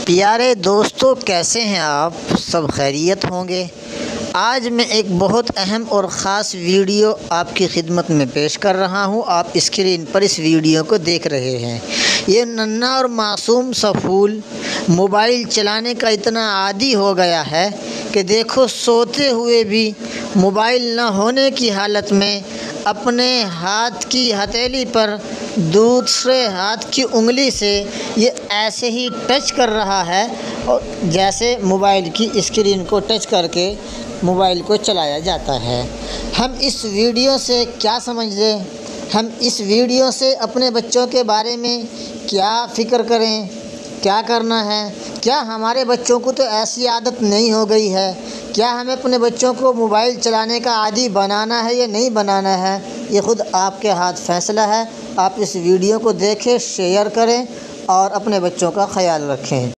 پیارے دوستو، کیسے ہیں آپ؟ سب خیریت ہوں گے۔ آج میں ایک بہت اہم اور خاص ویڈیو آپ کی خدمت میں پیش کر رہا ہوں۔ آپ اسکرین پر اس ویڈیو کو دیکھ رہے ہیں۔ یہ ننھا اور معصوم سا پھول موبائل چلانے کا اتنا عادی ہو گیا ہے کہ دیکھو سوتے ہوئے بھی موبائل نہ ہونے کی حالت میں اپنے ہاتھ کی ہتھیلی پر دوسرے ہاتھ کی انگلی سے یہ ایسے ہی ٹچ کر رہا ہے اور جیسے موبائل کی اسکرین کو ٹچ کر کے موبائل کو چلایا جاتا ہے۔ ہم اس ویڈیو سے کیا سمجھ لیں؟ ہم اس ویڈیو سے اپنے بچوں کے بارے میں کیا فکر کریں؟ کیا کرنا ہے؟ کیا ہمارے بچوں کو تو ایسی عادت نہیں ہو گئی ہے؟ کیا ہمیں اپنے بچوں کو موبائل چلانے کا عادی بنانا ہے یا نہیں بنانا ہے؟ یہ خود آپ کے ہاتھ فیصلہ ہے۔ آپ اس ویڈیو کو دیکھیں، شیئر کریں اور اپنے بچوں کا خیال رکھیں۔